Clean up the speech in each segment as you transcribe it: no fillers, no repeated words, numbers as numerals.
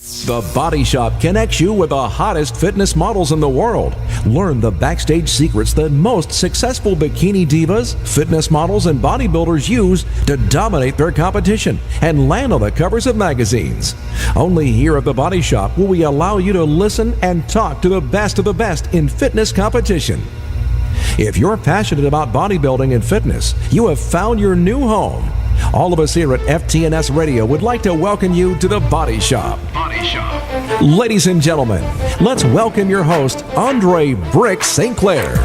The Body Shop connects you with the hottest fitness models in the world. Learn the backstage secrets that most successful bikini divas, fitness models, and bodybuilders use to dominate their competition and land on the covers of magazines. Only here at The Body Shop will we allow you to listen and talk to the best of the best in fitness competition. If you're passionate about bodybuilding and fitness, you have found your new home. All of us here at FTNS Radio would like to welcome you to The Body Shop. Body Shop. Ladies and gentlemen, let's welcome your host, Andre Brick St. Clair.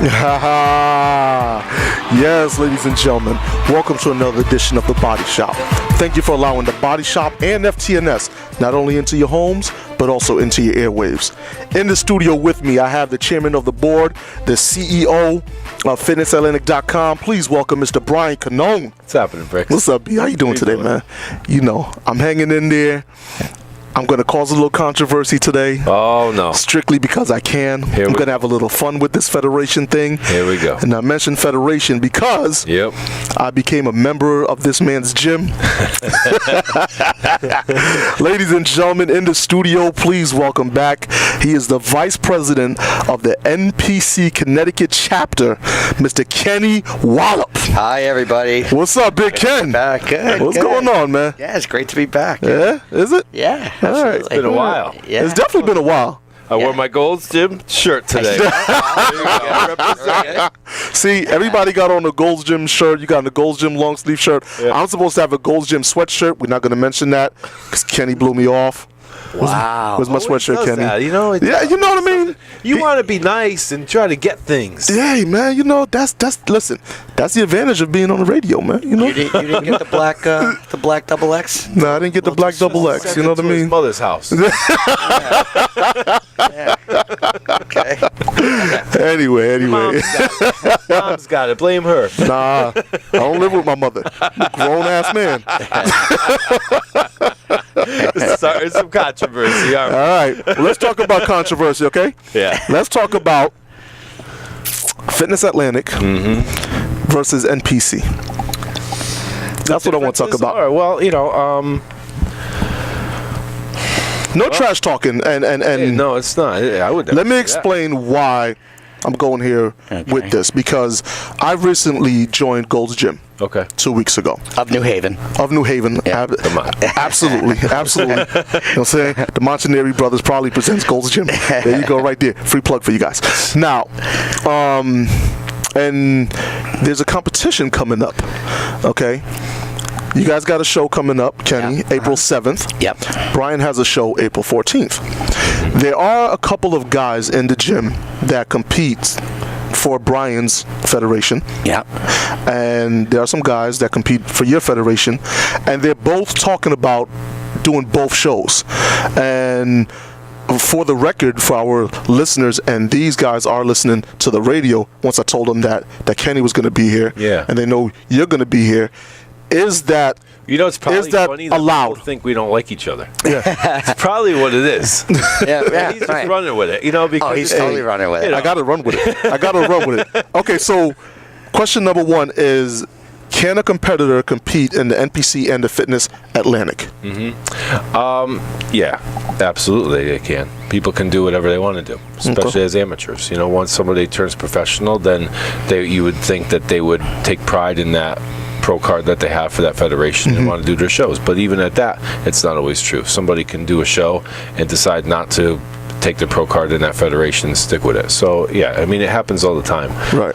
Yes, ladies and gentlemen, welcome to another edition of The Body Shop. Thank you for allowing The Body Shop and FTNS not only into your homes, but also into your airwaves. In the studio with me, I have the chairman of the board, the CEO of FitnessAtlantic.com. Please welcome Mr. Brian Cannone. What's happening, Brick? What's up, B? How you doing today, man? You know, I'm hanging in there. I'm going to cause a little controversy today. Oh, no. Strictly because I can. I'm going to have a little fun with this federation thing. Here we go. And I mentioned federation because I became a member of this man's gym. Ladies and gentlemen, in the studio, please welcome back. He is the vice president of the NPC Connecticut chapter, Mr. Kenny Wallach. Hi, everybody. What's up, Big Ken? Back. Good. What's going on, man? Yeah, it's great to be back. Yeah? Is it? Yeah. All right. It's been a while. Yeah. It's definitely been a while. I wore my Gold's Gym shirt today. See, everybody got on the Gold's Gym shirt. You got on the Gold's Gym long sleeve shirt. Yeah. I'm supposed to have a Gold's Gym sweatshirt. We're not going to mention that because Kenny blew me off. Wow. Where's my sweatshirt, Kenny? That, you know, Yeah, you know what I mean? You want to be nice and try to get things. Yeah, man, you know, listen, that's the advantage of being on the radio, man. You know? You didn't get the black double X? No, I didn't get the black double X. You know what I Send it to his mean? mother's house. Yeah. Okay. Anyway. Mom's got it. Blame her. Nah, I don't live with my mother. I'm a grown-ass man. Sorry, some controversy. All right, well, let's talk about controversy, okay? Yeah. Let's talk about Fitness Atlantic versus NPC. That's what I want to talk about. All right, well, you know, No trash talking, and no, it's not. I would. let me say explain why I'm going here with this, because I recently joined Gold's Gym. Okay. 2 weeks ago. Of New Haven. Yeah. Absolutely. You know what I'm saying? The Montanari Brothers probably presents Gold's Gym. There you go, right there. Free plug for you guys. Now, and there's a competition coming up, okay? You guys got a show coming up, Kenny, April 7th. Yep. Brian has a show April 14th. There are a couple of guys in the gym that compete for Brian's federation. Yeah. And there are some guys that compete for your federation, and they're both talking about doing both shows. And for the record, for our listeners, and these guys are listening to the radio, once I told them that Kenny was going to be here, and they know you're going to be here, is that it's probably is that funny that allowed? people think we don't like each other. Yeah. It's probably what it is. Yeah. He's just running with it, because he's totally running with it. I got to run with it. Okay, so question number one is, can a competitor compete in the NPC and the Fitness Atlantic? Yeah, absolutely they can. People can do whatever they want to do, especially as amateurs. Once somebody turns professional, then you would think that they would take pride in that pro card that they have for that federation and want to do their shows. But even at that, it's not always true. Somebody can do a show and decide not to take their pro card in that federation and stick with it. So yeah, I mean, it happens all the time. Right.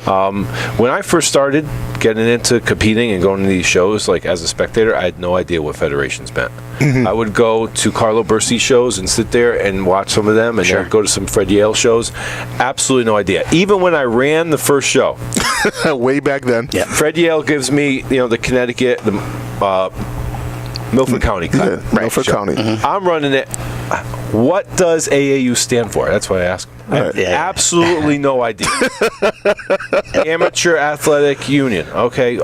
When I first started getting into competing and going to these shows, like as a spectator, I had no idea what federations meant. I would go to Carlo Bersi shows and sit there and watch some of them, and then go to some Fred Yale shows. Absolutely no idea. Even when I ran the first show, way back then, Fred Yale gives me, the Connecticut, the Milford County cut. Milford County. I'm running it. What does AAU stand for? That's what I asked. I have absolutely no idea. Amateur Athletic Union. Okay.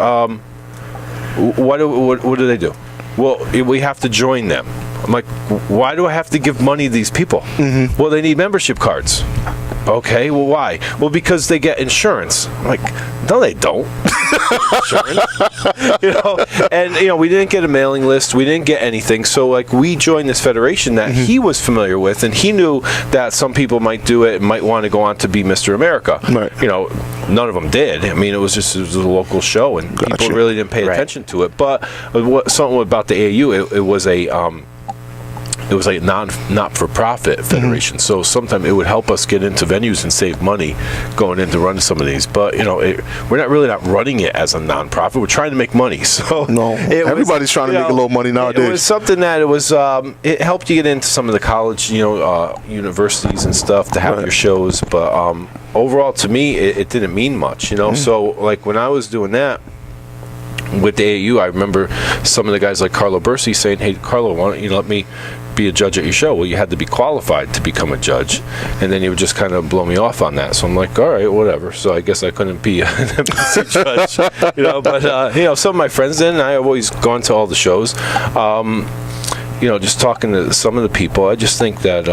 What do they do? Well, we have to join them. I'm like, why do I have to give money to these people? Well, they need membership cards. Okay, well, why? Well, because they get insurance. I'm like, no, they don't. insurance. And we didn't get a mailing list. We didn't get anything. So like we joined this federation that he was familiar with, and he knew that some people might do it and might want to go on to be Mr. America. Right. None of them did. I mean, it was a local show, and people really didn't pay attention to it. But something about the AAU, it was a not-for-profit federation, so sometimes it would help us get into venues and save money going in to run some of these. But we're not running it as a non-profit. We're trying to make money. So everybody's trying to make a little money nowadays. It was something that it helped you get into some of the college, universities and stuff to have your shows. But overall, to me, it didn't mean much. So like when I was doing that with the AAU, I remember some of the guys like Carlo Bersi saying, "Hey, Carlo, why don't you let me be a judge at your show?" Well, you had to be qualified to become a judge, and then he would just kind of blow me off on that. So I'm like, all right, whatever. So I guess I couldn't be an NPC judge, But some of my friends did, and I have always gone to all the shows. Just talking to some of the people, I just think that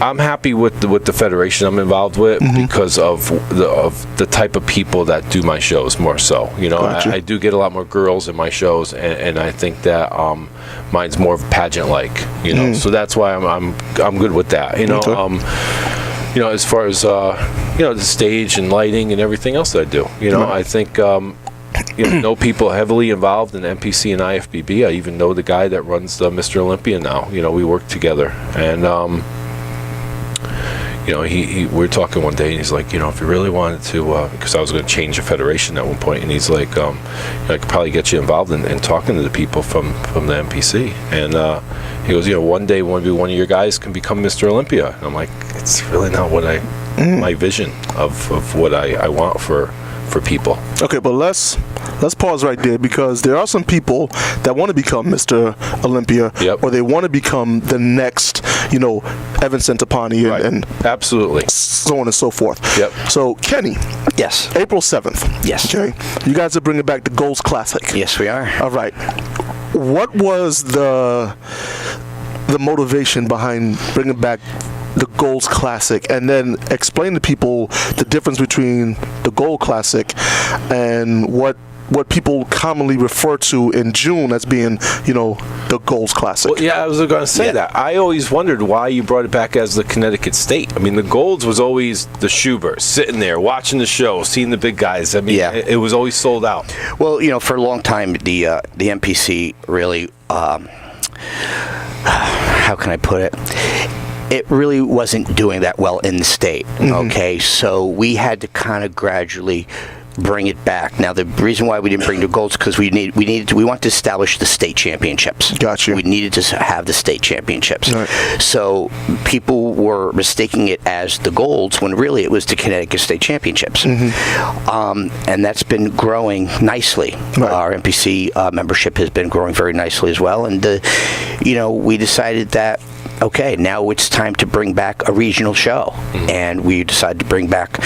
I'm happy with the federation I'm involved with because of the type of people that do my shows more so. Gotcha. I do get a lot more girls in my shows, and I think that mine's more pageant-like. So that's why I'm good with that. As far as the stage and lighting and everything else that I do. I think. Know people heavily involved in NPC and IFBB. I even know the guy that runs the Mr. Olympia now. We work together, and we were talking one day, and he's like, if you really wanted to, because I was going to change the federation at one point, and he's like, I could probably get you involved in talking to the people from the NPC. And he goes, one day one of your guys can become Mr. Olympia. And I'm like, it's really not what my vision of what I want for people. Okay, but let's pause right there, because there are some people that want to become Mr. Olympia, or they want to become the next, Evan Centopani and absolutely so on and so forth. Yep. So Kenny, yes, April 7th. Yes. Okay. You guys are bringing back the Goals Classic. Yes, we are. All right. What was the motivation behind bringing back the Goals Classic, and then explain to people the difference between the Gold Classic and what people commonly refer to in June as being, the Goals Classic? Well, I was going to say that. I always wondered why you brought it back as the Connecticut State. I mean, the Golds was always the Schubert, sitting there, watching the show, seeing the big guys. I mean, it was always sold out. Well, for a long time, the NPC really, how can I put it? It really wasn't doing that well in the state. Okay, so we had to kind of gradually bring it back. Now, the reason why we didn't bring the golds because we wanted to establish the state championships. Gotcha. We needed to have the state championships. Right. So people were mistaking it as the golds when really it was the Connecticut State Championships. And that's been growing nicely. Right. Our NPC membership has been growing very nicely as well. And we decided that, okay, now it's time to bring back a regional show. And we decided to bring back,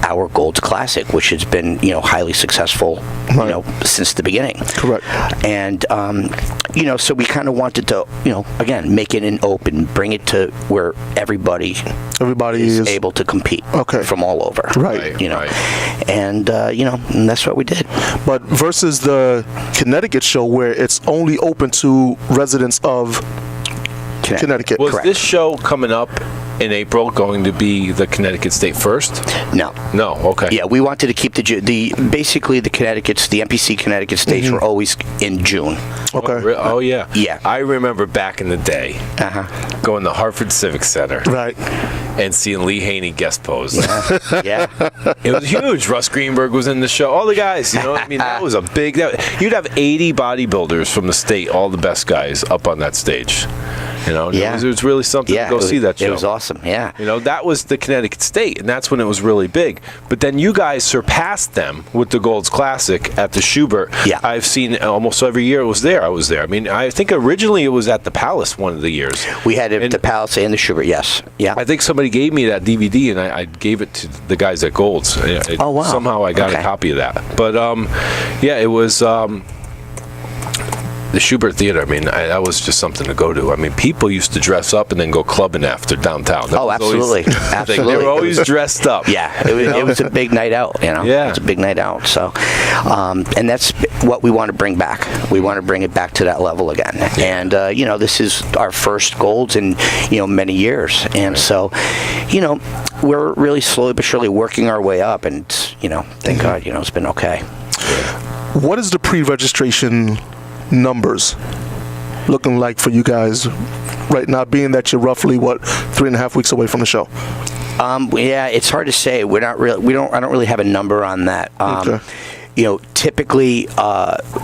our Golds Classic, which has been, highly successful, since the beginning. Correct. And, so we kind of wanted to, again, make it an open, bring it to where everybody is able to compete from all over. Right. And, and that's what we did. But versus the Connecticut show where it's only open to residents of Connecticut. Was Correct. this show coming up in April going to be the Connecticut State first? No. Okay. Yeah, we wanted to keep basically the NPC Connecticut States were always in June. Okay. Oh yeah. Yeah. I remember back in the day going to Hartford Civic Center. Right. And seeing Lee Haney guest pose. Yeah. It was huge. Russ Greenberg was in the show. All the guys, that was a big... You'd have 80 bodybuilders from the state, all the best guys, up on that stage. It was really something to go see that show. It was awesome, yeah. That was the Connecticut State, and that's when it was really big. But then you guys surpassed them with the Golds Classic at the Schubert. Yeah. I've seen almost every year it was there. I was there. I mean, I think originally it was at the Palace one of the years. We had it at the Palace and the Schubert, yes. Yeah. I think somebody gave me that DVD, and I gave it to the guys at Golds. Oh, wow. Somehow I got a copy of that. But, it was... the Schubert Theater, I mean, that was just something to go to. I mean, people used to dress up and then go clubbing after downtown. That was absolutely. always, Absolutely. They were always dressed up. Yeah, it was a big night out, you know. Yeah. It's a big night out. So, and that's what we want to bring back. We want to bring it back to that level again. And, you know, this is our first golds in, you know, many years. And so, you know, we're really slowly but surely working our way up. And, you know, thank God, you know, it's been okay. What is the pre-registration numbers looking like for you guys right now, being that you're roughly 3.5 weeks away from the show? Yeah, it's hard to say. I don't really have a number on that. Okay. You know, typically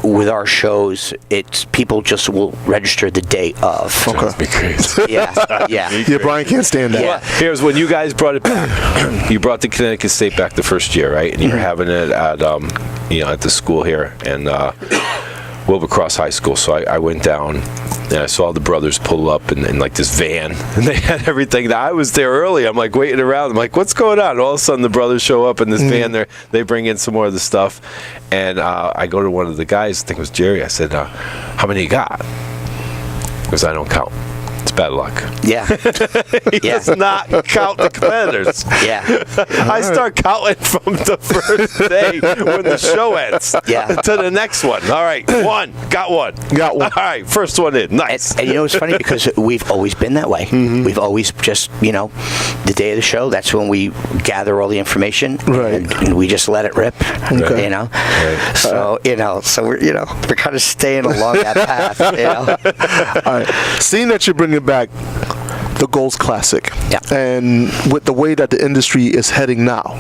with our shows, it's people just will register the day of. Okay. Be crazy. Yeah, yeah. Yeah, Brian can't stand that. Yeah. Here's when you guys brought it back. You brought the Connecticut State back the first year, right? And you were having it at, you know, at the school here and Wilbur-Cross High School. So I went down and I saw the brothers pull up in like this van, and they had everything. I was there early. I'm like waiting around. I'm like, what's going on? And all of a sudden, the brothers show up in this van. They bring in some more of the stuff, and I go to one of the guys. I think it was Jerry. I said, "How many you got?" Because I don't count. It's bad luck. Yeah. He does not count the competitors. Yeah. I start counting from the first day when the show ends to the next one. All right, got one. All right, first one in. Nice. And you know, it's funny because we've always been that way. We've always just, you know, the day of the show, that's when we gather all the information. Right. And we just let it rip. Okay. You know? Right. So, you know, we're kind of staying along that path, you know? All right. Seeing that you're bringing back the Golds Classic, and with the way that the industry is heading now,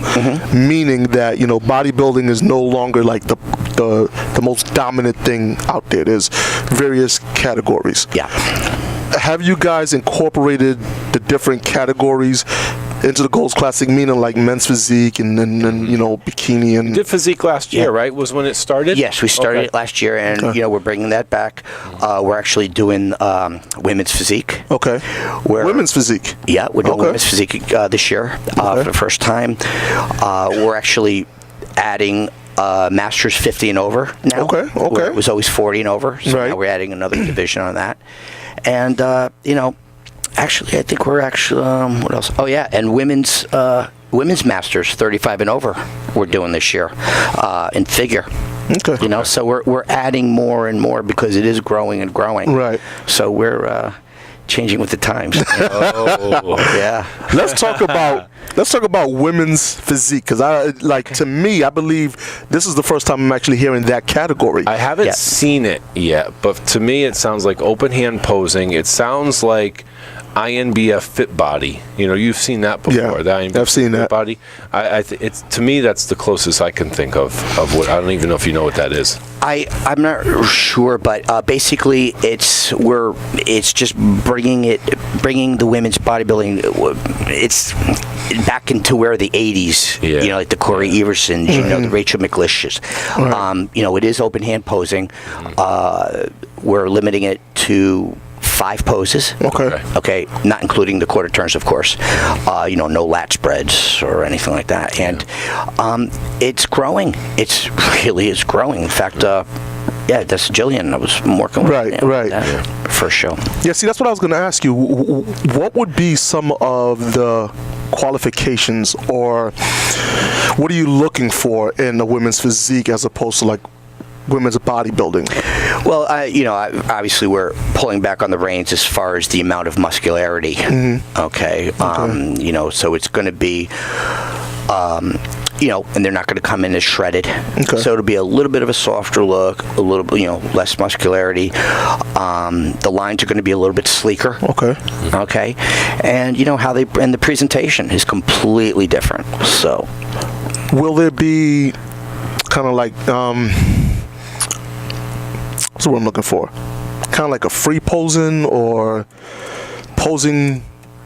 meaning that, you know, bodybuilding is no longer like the most dominant thing out there. There's various categories. Yeah. Have you guys incorporated the different categories into the Golds Classic, meaning like men's physique and you know, bikini and... You did physique last year, right? Was when it started? Yes, we started it last year, and you know, we're bringing that back. We're actually doing women's physique. Okay. Women's physique. Yeah, we're doing women's physique this year for the first time. We're actually adding Masters 50 and over now. Okay. Where it was always 40 and over, so now we're adding another division on that. And you know, actually, I think we're actually what else? Oh yeah, and women's Masters 35 and over we're doing this year in figure. Okay. You know, so we're adding more and more because it is growing and growing. Right. So we're changing with the times. Yeah. Let's talk about women's physique, because to me, I believe this is the first time I'm actually hearing that category. I haven't seen it yet, but to me it sounds like open hand posing. It sounds like INBF Fit Body. You know, you've seen that before. Yeah, The INBF I've seen Fit that. Body. It's to me that's the closest I can think of what. I don't even know if you know what that is. I'm not sure, but basically it's just bringing the women's bodybuilding. It's back into where the 80s. Yeah. You know, like the Corey Eversons, you know, the Rachel McLishes. You know, it is open hand posing. We're limiting it to 5 poses. Okay, not including the quarter turns, of course. You know, no lat spreads or anything like that. And it's growing. It really is growing. In fact, yeah, that's Jillian I was working with. Right. First show. Yeah, see, that's what I was going to ask you. What would be some of the qualifications, or what are you looking for in a women's physique as opposed to like women's bodybuilding? Well, you know, obviously we're pulling back on the reins as far as the amount of muscularity. Okay. You know, so it's going to be, you know, and they're not going to come in as shredded. So it'll be a little bit of a softer look, a little bit, you know, less muscularity. The lines are going to be a little bit sleeker. Okay. And you know how and the presentation is completely different. So, will there be kind of like what's the word I'm looking for? Kind of like a free posing or posing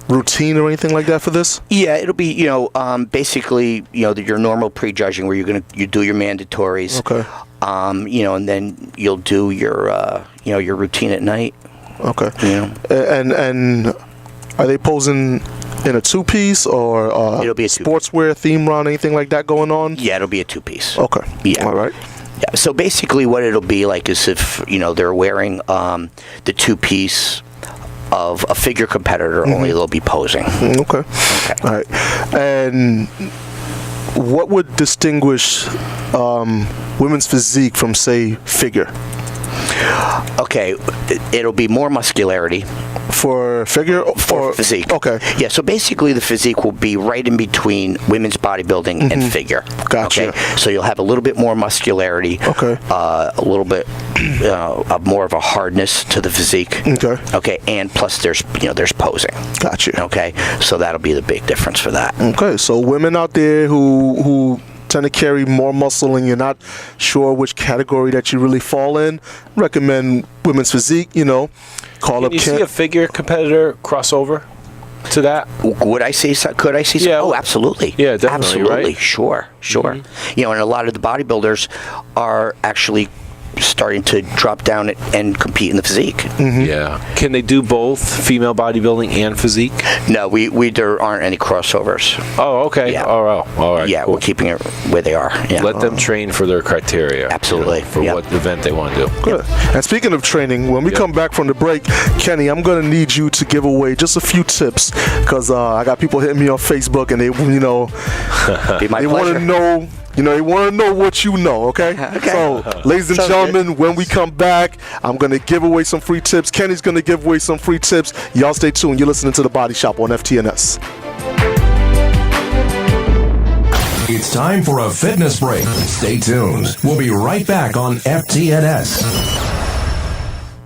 routine or anything like that for this? Yeah, it'll be, you know, basically, you know, your normal prejudging where you do your mandatories. You know, and then you'll do your, you know, your routine at night. You know. And are they posing in a 2-piece or it'll be a sportswear theme run, anything like that going on? Yeah, it'll be a 2-piece. Okay. Yeah. All right. Yeah. So basically what it'll be like is if, they're wearing the two-piece of a figure competitor, only they'll be posing. Okay. All right. And what would distinguish women's physique from, say, figure? Okay, it'll be more muscularity. For figure? For physique. Okay. Yeah, so basically the physique will be right in between women's bodybuilding and figure. Gotcha. Okay? So you'll have a little bit more muscularity. Okay. A little bit more of a hardness to the physique. Okay. Okay, and plus there's posing. Gotcha. Okay, so that'll be the big difference for that. Okay, so women out there who tend to carry more muscle and you're not sure which category that you really fall in, recommend women's physique, call up Can you see a figure competitor cross over to that? Could I see Yeah. Oh, absolutely. Yeah, definitely, absolutely. right? Sure. And a lot of the bodybuilders are actually starting to drop down and compete in the physique. Yeah. Can they do both female bodybuilding and physique? No, there aren't any crossovers. Oh, okay. Yeah. All right. Yeah, Cool. we're keeping it where they are. Yeah. Let them train for their criteria. Absolutely. For what event they want to do. Good. And speaking of training, when we come back from the break, Kenny, I'm going to need you to give away just a few tips because I got people hitting me on Facebook and they, Be my they want pleasure. to know. They want to know what you know, okay? Okay. So, ladies and gentlemen, when we come back, I'm going to give away some free tips. Kenny's going to give away some free tips. Y'all stay tuned. You're listening to The Body Shop on FTNS. It's time for a fitness break. Stay tuned. We'll be right back on FTNS.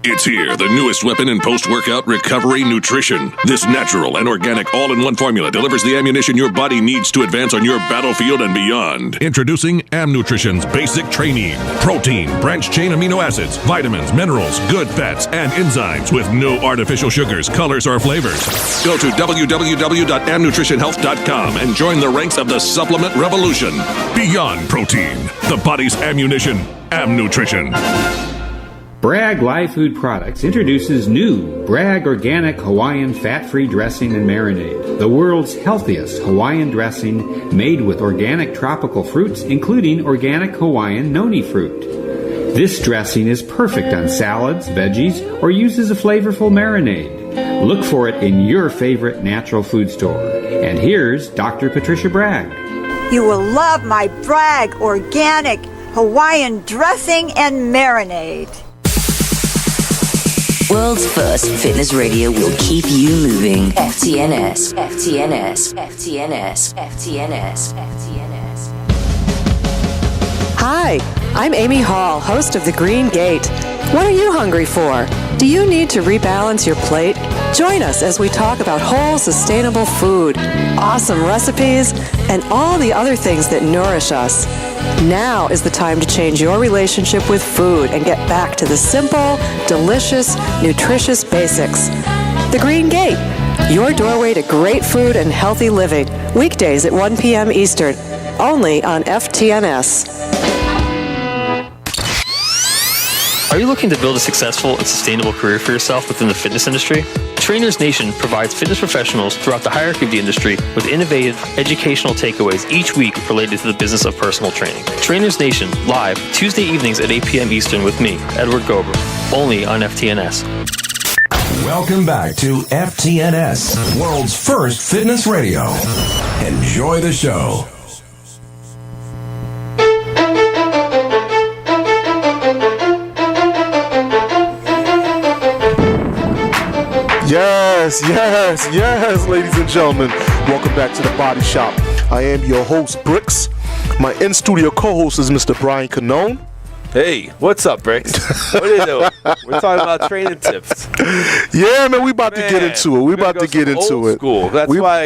It's here, the newest weapon in post-workout recovery nutrition. This natural and organic all-in-one formula delivers the ammunition your body needs to advance on your battlefield and beyond. Introducing Nutrition's Basic Trainee. Protein, branched-chain amino acids, vitamins, minerals, good fats, and enzymes with no artificial sugars, colors, or flavors. Go to www.amnutritionhealth.com and join the ranks of the supplement revolution. Beyond protein, the body's ammunition, Nutrition. Bragg Live Food Products introduces new Bragg Organic Hawaiian Fat-Free Dressing and Marinade, the world's healthiest Hawaiian dressing made with organic tropical fruits, including organic Hawaiian noni fruit. This dressing is perfect on salads, veggies, or used as a flavorful marinade. Look for it in your favorite natural food store. And here's Dr. Patricia Bragg. You will love my Bragg Organic Hawaiian Dressing and Marinade. World's first fitness radio will keep you moving. FTNS, FTNS, FTNS, FTNS, FTNS. Hi, I'm Amy Hall, host of The Green Gate. What are you hungry for? Do you need to rebalance your plate? Join us as we talk about whole, sustainable food, awesome recipes, and all the other things that nourish us. Now is the time to change your relationship with food and get back to the simple, delicious, nutritious basics. The Green Gate, your doorway to great food and healthy living. Weekdays at 1 p.m. Eastern, only on FTNS. Are you looking to build a successful and sustainable career for yourself within the fitness industry? Trainers Nation provides fitness professionals throughout the hierarchy of the industry with innovative educational takeaways each week related to the business of personal training. Trainers Nation, live Tuesday evenings at 8 p.m. Eastern with me, Edward Gober, only on FTNS. Welcome back to FTNS, world's first fitness radio. Enjoy the show. Yes, ladies and gentlemen. Welcome back to The Body Shop. I am your host, Bricks. My in-studio co-host is Mr. Brian Canone. Hey, what's up, Bricks? What are you doing? We're talking about training tips. Yeah, man, we about to get into it. We about to get into it. School. That's why,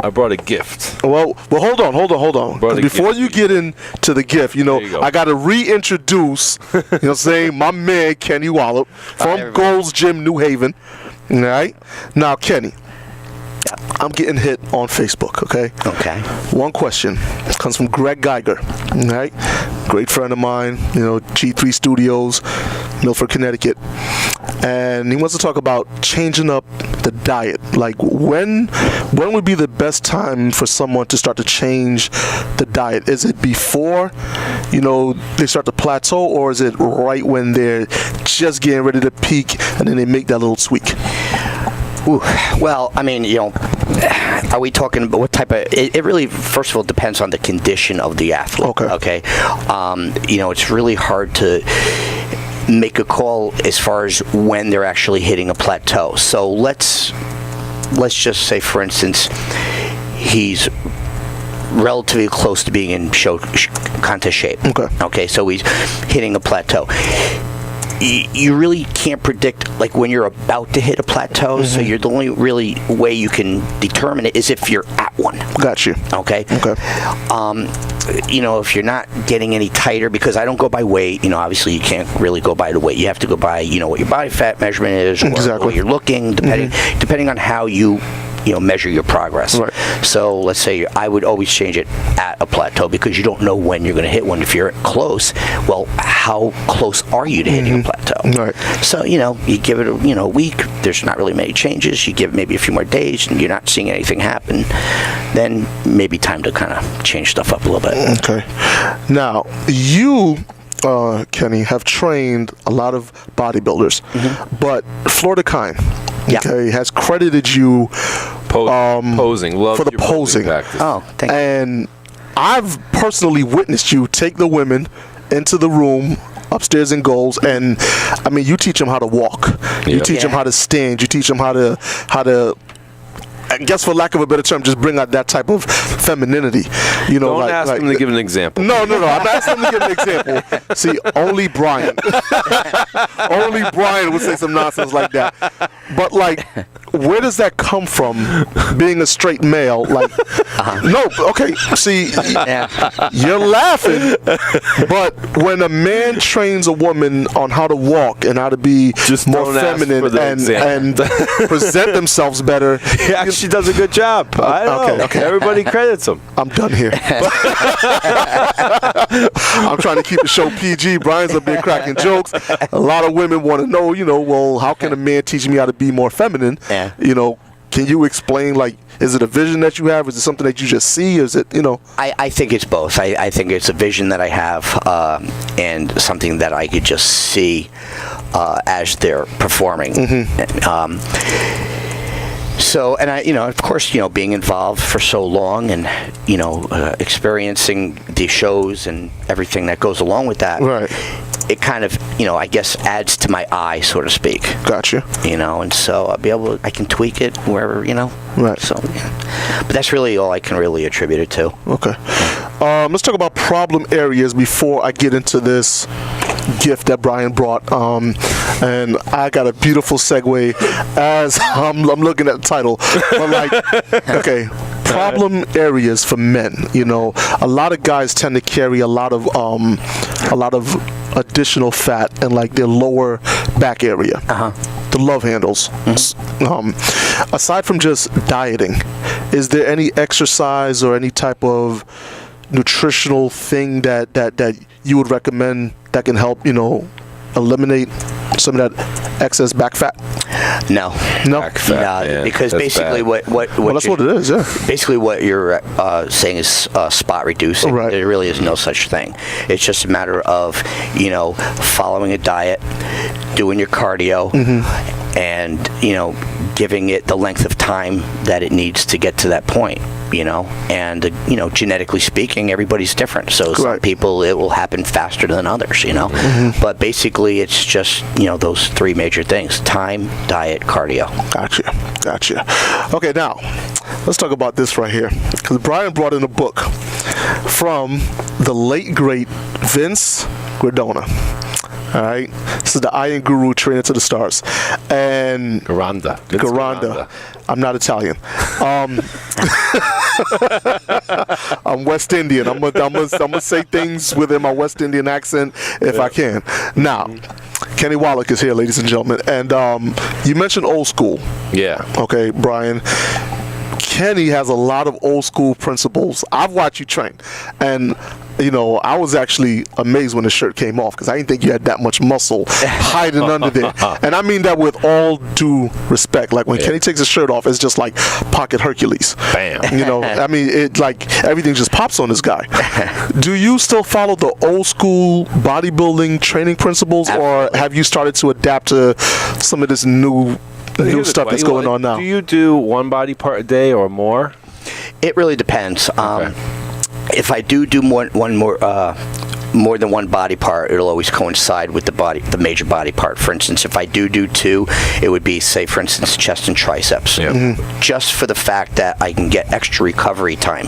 I brought a gift. Well, hold on. Before you get into the gift, I got to reintroduce, my man, Kenny Wallach from Gold's Gym, New Haven. All right. Now, Kenny, I'm getting hit on Facebook, okay? Okay. One question comes from Greg Geiger, all right? Great friend of mine, G3 Studios, Milford, Connecticut. And he wants to talk about changing up the diet. Like when would be the best time for someone to start to change the diet? Is it before, they start to plateau, or is it right when they're just getting ready to peak and then they make that little tweak? Ooh, well, I mean, are we talking about what type of? It really, first of all, depends on the condition of the athlete. Okay. It's really hard to make a call as far as when they're actually hitting a plateau. So let's just say, for instance, he's relatively close to being in contest shape. Okay, so he's hitting a plateau. You really can't predict like when you're about to hit a plateau, so you're the only really way you can determine it is if you're at one. Got you. Okay. If you're not getting any tighter, because I don't go by weight, obviously you can't really go by the weight. You have to go by, what your body fat measurement is, or what you're looking, depending on how you measure your progress. Right. So let's say I would always change it at a plateau, because you don't know when you're going to hit one. If you're close, well, how close are you to hitting a plateau? Right. So, you give it a week, there's not really many changes. You give it maybe a few more days and you're not seeing anything happen, then maybe time to kind of change stuff up a little bit. Okay. Now, you Kenny, have trained a lot of bodybuilders, but Florida Kind, has credited you posing. For the posing. Practice. Oh, thank you. And I've personally witnessed you take the women into the room upstairs in goals, and I mean, you teach them how to walk, you teach them how to stand, you teach them how to I guess, for lack of a better term, just bring out that type of femininity. Don't ask them to give an example. No. I'm not asking them to give an example. See, only Brian would say some nonsense like that. But where does that come from? Being a straight male, no. Okay, see, you're laughing, but when a man trains a woman on how to walk and how to be just more feminine and present themselves better, she does a good job. I know. Okay. Everybody credits him. I'm done here. I'm trying to keep the show PG. Brian's up there cracking jokes. A lot of women want to know, well, how can a man teach me how to be more feminine? Yeah. Can you explain, is it a vision that you have? Is it something that you just see? Is it, I think it's both. I think it's a vision that I have and something that I could just see as they're performing. So, and I, of course, being involved for so long and, experiencing the shows and everything that goes along with that, right. It kind of, I guess adds to my eye, so to speak. Gotcha. And so I can tweak it wherever, Right. So, but that's really all I can really attribute it to. Okay. Let's talk about problem areas before I get into this gift that Brian brought. And I got a beautiful segue as I'm looking at the title. But okay. Problem areas for men. A lot of guys tend to carry a lot of additional fat in their lower back area. The love handles. Aside from just dieting, is there any exercise or any type of nutritional thing that you would recommend that can help eliminate some of that excess back fat? No. Back fat, because basically well, that's what it is. Basically what you're saying is spot reducing. Right. There really is no such thing. It's just a matter of following a diet, doing your cardio, and giving it the length of time that it needs to get to that point. And genetically speaking, everybody's different. So some people, it will happen faster than others. But basically, it's just those three major things: time, diet, cardio. Gotcha. Okay, now let's talk about this right here, because Brian brought in a book from the late great Vince Guardona. All right, this is the Iron Guru, Trainer to the Stars, and Garanda. I'm not Italian. I'm West Indian. I'm gonna say things within my West Indian accent if I can. Now, Kenny Wallach is here, ladies and gentlemen, and you mentioned old school. Yeah. Okay, Brian. Kenny has a lot of old school principles. I've watched you train, and I was actually amazed when the shirt came off because I didn't think you had that much muscle hiding under there. And I mean that with all due respect. Like when Kenny takes his shirt off, it's just like Pocket Hercules. Bam. I mean, it like everything just pops on this guy. Do you still follow the old school bodybuilding training principles, or have you started to adapt to some of this new stuff that's going on now? Do you do one body part a day or more? It really depends. Okay. If I do more than one body part, it'll always coincide with the major body part. For instance, if I do 2, it would be, say, for instance, chest and triceps. Yep. Just for the fact that I can get extra recovery time.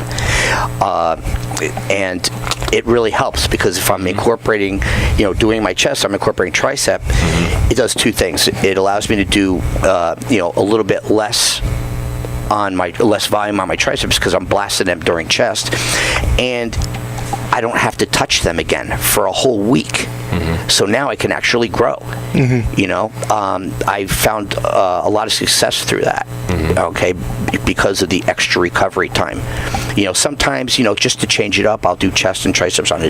And it really helps because if I'm incorporating, doing my chest, I'm incorporating tricep, it does 2 things. It allows me to do, a little bit less volume on my triceps because I'm blasting them during chest, and I don't have to touch them again for a whole week. So now I can actually grow. I found a lot of success through that. Okay, because of the extra recovery time. Sometimes just to change it up, I'll do chest and triceps on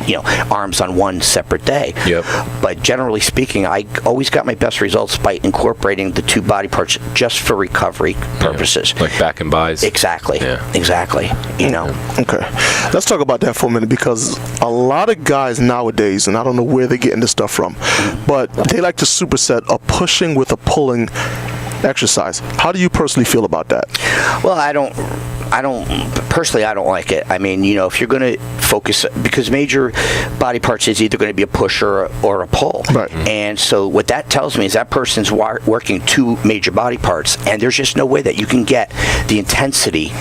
arms on one separate day. Yep. But generally speaking, I always got my best results by incorporating the 2 body parts just for recovery purposes. Like back and buys. Exactly. Yeah. Exactly. Okay. Let's talk about that for a minute because a lot of guys nowadays, and I don't know where they're getting this stuff from, but they like to superset a pushing with a pulling exercise. How do you personally feel about that? Well, I don't like it. I mean, if you're going to focus, because major body parts is either going to be a push or a pull. Right. And so what that tells me is that person's working 2 major body parts, and there's just no way that you can get the intensity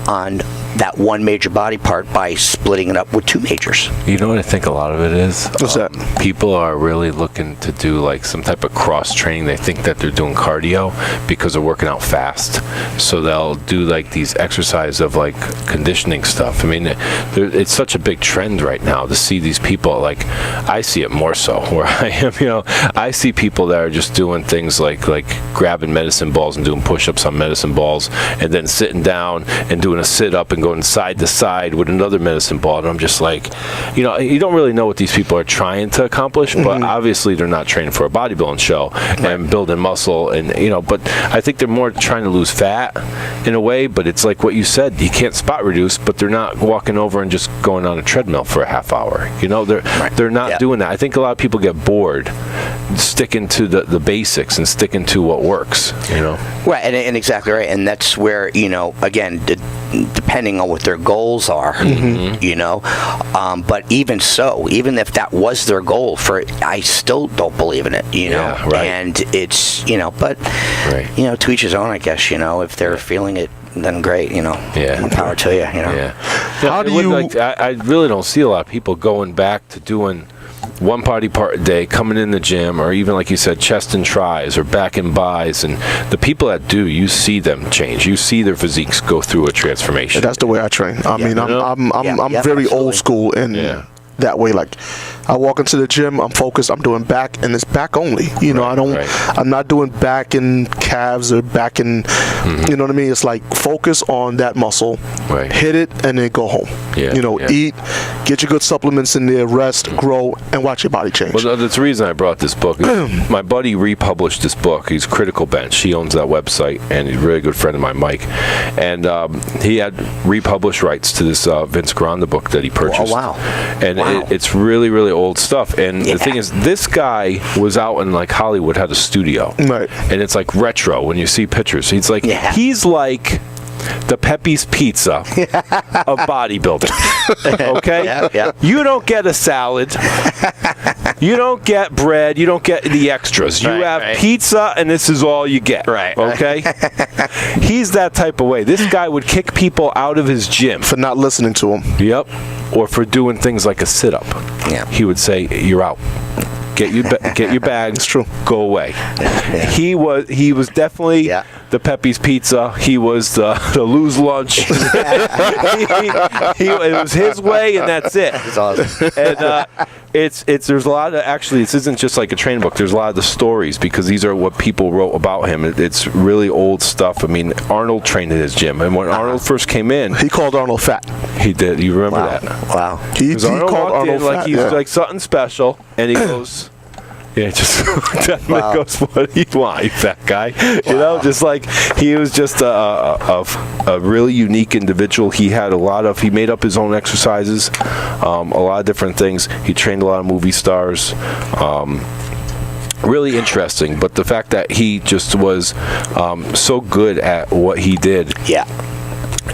on that one major body part by splitting it up with 2 majors. You know what I think a lot of it is? What's that? People are really looking to do like some type of cross training. They think that they're doing cardio because they're working out fast. So they'll do like these exercises of like conditioning stuff. I mean, it's such a big trend right now to see these people. Like, I see it more so where I am. I see people that are just doing things like grabbing medicine balls and doing push-ups on medicine balls, and then sitting down and doing a sit-up and going side to side with another medicine ball. And I'm just like, you don't really know what these people are trying to accomplish, but obviously they're not training for a bodybuilding show and building muscle, and but I think they're more trying to lose fat in a way. But it's like what you said, you can't spot reduce, but they're not walking over and just going on a treadmill for a half hour. They're not doing that. I think a lot of people get bored sticking to the basics and sticking to what works. Right, and exactly right, and that's where again, depending on what their goals are, but even so, even if that was their goal I still don't believe in it, Yeah, right. And it's but to each his own, I guess. If they're feeling it, then great. More power to you. Yeah. How do you? I really don't see a lot of people going back to doing one body part a day, coming in the gym, or even like you said, chest and tries or back and buys. And the people that do, you see them change. You see their physiques go through a transformation. That's the way I train. I mean, I'm very absolutely. old school in that way. Like, I walk into the gym, I'm focused, I'm doing back, and it's back only. I'm not doing back and calves or back and, you know what I mean? It's like focus on that muscle, hit it, and then go home. Eat, get your good supplements in there, rest, grow, and watch your body change. Well, that's the reason I brought this book. My buddy republished this book. He's Critical Bench. He owns that website, and he's a really good friend of mine, Mike. And he had republished rights to this Vince Granda book that he purchased. Oh, wow. And it's really, really old stuff. And the thing is, this guy was out in like Hollywood, had a studio. Right. And it's like retro when you see pictures. He's like, he's like the Pepe's Pizza of bodybuilding. Okay? Yeah. You don't get a salad. You don't get bread. You don't get the extras. You have pizza, and this is all you get. Right. Okay? He's that type of way. This guy would kick people out of his gym. For not listening to him. Yep. Or for doing things like a sit-up. Yeah. He would say, you're out. Get your bag. It's true. Go away. Yeah. He was definitely the Pepe's Pizza. He was the lose lunch. It was his way, and that's it. That's awesome. And there's a lot of, actually, this isn't just like a training book. There's a lot of the stories, because these are what people wrote about him. It's really old stuff. I mean, Arnold trained at his gym, and when Arnold first came in, he called Arnold fat. He did. You remember that? Wow. He called Arnold like fat. he was like something special, and he goes. Yeah, just goes, what do you want, you fat guy? You know, just like he was just a really unique individual. He made up his own exercises, a lot of different things. He trained a lot of movie stars. Really interesting, but the fact that he just was so good at what he did. Yeah.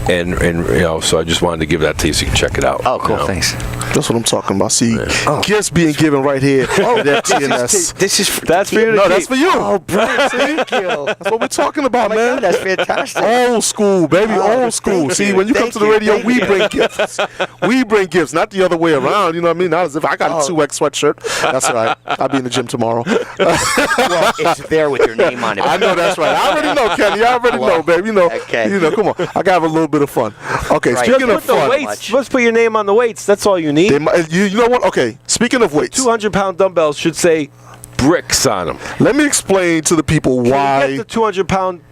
And you know, so I just wanted to give that to you so you can check it out. Oh, cool. You know? Thanks. That's what I'm talking about. See, gifts being given right here at FTNS. That's for you. No, that's for you. Oh, bro, thank you. That's what we're talking about, Oh my man. God, that's fantastic. Old school, baby, old school. thank See, you, when you come thank to the you, radio, thank we you. bring gifts. We bring gifts, not the other way around. You know what I mean? Not as if I got a 2X sweatshirt. That's all right. I'll be in the gym tomorrow. Well, it's there with your name on it. I know that's right. I already know, Kenny. I already know, baby. You know, Okay. come on. I gotta have a little bit of fun. Okay, Right. speaking of Put the fun, weights. Let's put your name on the weights. That's all you need. you know what? Okay, speaking of weights, 200-pound dumbbells should say bricks on them. let me explain to the people Can you why get the 200-pound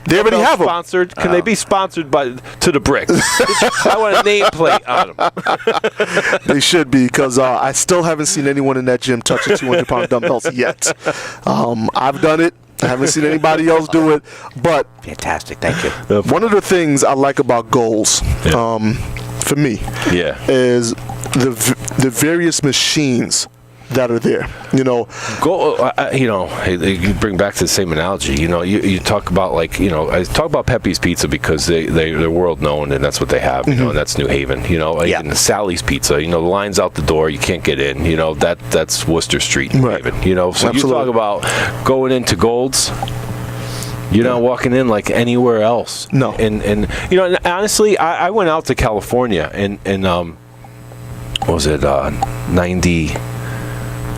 they already have them. sponsored? Can they be sponsored to the bricks? I want a nameplate on them. They should be, because I still haven't seen anyone in that gym touch the 200-pound dumbbells yet. I've done it. I haven't seen anybody else do it, but Fantastic. Thank you. one of the things I like about goals, for me, is the various machines that are there. You know, you bring back to the same analogy. You know, you talk about, like, you know, I talk about Pepe's Pizza because they're world known, and that's what they have. You know, and that's New Haven. You know, even Sally's Pizza. You know, the line's out the door, you can't get in. You know, that's Worcester Street, New Haven. You know, so Absolutely. you talk about going into Gold's. You're not walking in like anywhere else. No. And you know, and honestly, I went out to California and what was it, 90.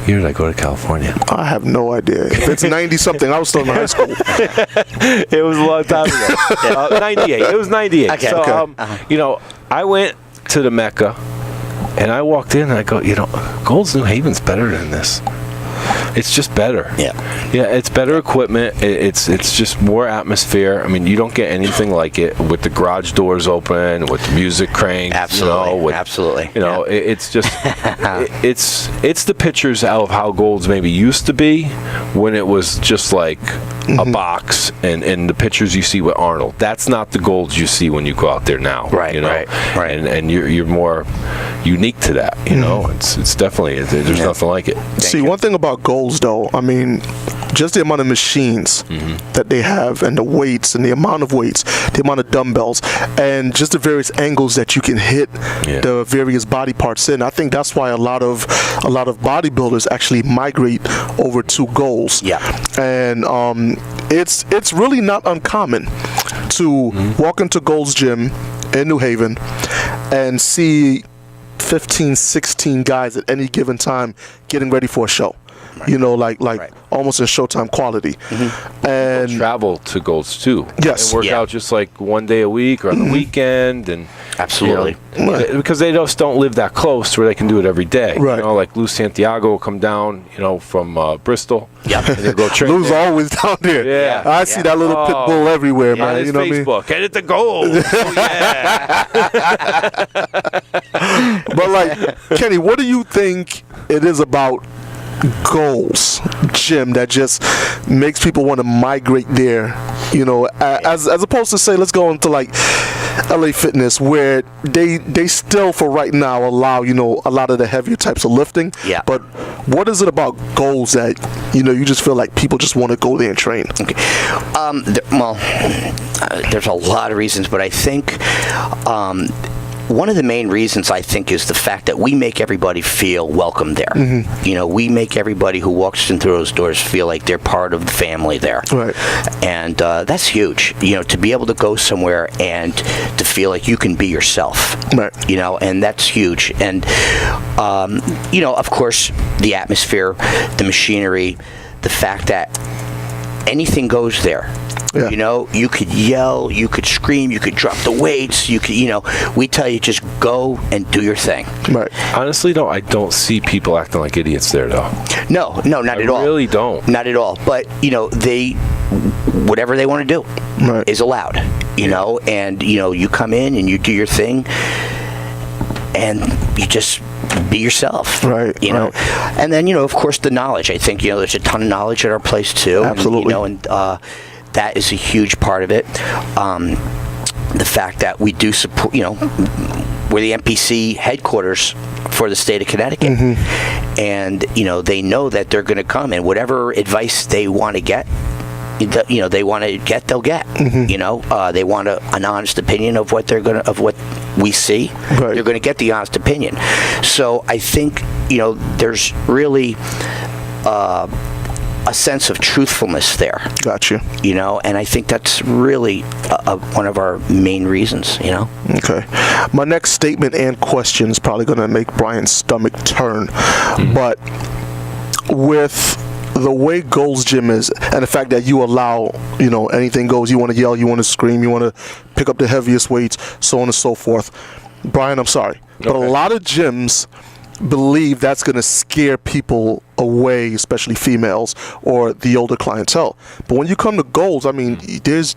Year did I go to California? I have no idea. If it's 90-something, I was still in high school. It was a long time ago. 98. It was 98. Okay. So, you know, I went to the Mecca, and I walked in, and I go, you know, Gold's New Haven's better than this. It's just better. Yeah. Yeah, it's better equipment. It's just more atmosphere. I mean, you don't get anything like it with the garage doors open, with the music cranked. Absolutely. You know, Absolutely. You know, it's just it's the pictures of how Gold's maybe used to be when it was just like a box, and the pictures you see with Arnold. That's not the Gold's you see when you go out there now. Right. You know? Right. And you're more unique to that. You know, it's definitely there's nothing like it. See, one thing about goals, though, I mean, just the amount of machines that they have, and the weights, and the amount of weights, the amount of dumbbells, and just the various angles that you can hit the various body parts in. I think that's why a lot of bodybuilders actually migrate over to Goals. Yeah. And it's really not uncommon to walk into Gold's Gym in New Haven and see 15, 16 guys at any given time getting ready for a show. You know, like almost in Showtime quality. And travel to Gold's too. Yes. And work out just like one day a week or on the weekend, and Absolutely. you know, because they just don't live that close where they can do it every day. Right. You know, like Lou Santiago will come down, you know, from Bristol. Yep. And they'll go train. Lou's always down there. Yeah. I see that little pit bull everywhere, on man. his You know what I mean? Facebook. Head at the Gold. Oh, yeah. But like, Kenny, what do you think it is about Goals Gym that just makes people want to migrate there? You know, as opposed to, say, let's go into like LA Fitness, where they still for right now allow, you know, a lot of the heavier types of lifting. Yeah. But what is it about Goals that, you know, you just feel like people just want to go there and train? Okay. There's a lot of reasons, but I think one of the main reasons, I think, is the fact that we make everybody feel welcome there. You know, we make everybody who walks in through those doors feel like they're part of the family there. Right. And that's huge, you know, to be able to go somewhere and to feel like you can be yourself. Right. You know, and that's huge. And, you know, of course, the atmosphere, the machinery, the fact that anything goes there. Yeah. You know, you could yell, you could scream, you could drop the weights, you could, we tell you just go and do your thing. Right. Honestly, though, I don't see people acting like idiots there, though. No, not at all. I really don't. Not at all. But, they, whatever they want to do is allowed, know, and, you come in and you do your thing and you just be yourself. Right. You know, and then, of course, the knowledge. I think, there's a ton of knowledge at our place, too. Absolutely. And that is a huge part of it. The fact that we do support, we're the MPC headquarters for the state of Connecticut. And, they know that they're going to come and whatever advice they want to get, they'll get. They want an honest opinion of what of what we see. Right. They're going to get the honest opinion. So I think, there's really a sense of truthfulness there. Gotcha. And I think that's really one of our main reasons, Okay. My next statement and question is probably going to make Brian's stomach turn. But with the way Gold's Gym is, and the fact that you allow, anything goes, you want to yell, you want to scream, you want to pick up the heaviest weights, so on and so forth. Brian, I'm sorry, but a lot of gyms believe that's going to scare people away, especially females or the older clientele. But when you come to Gold's, I mean, there's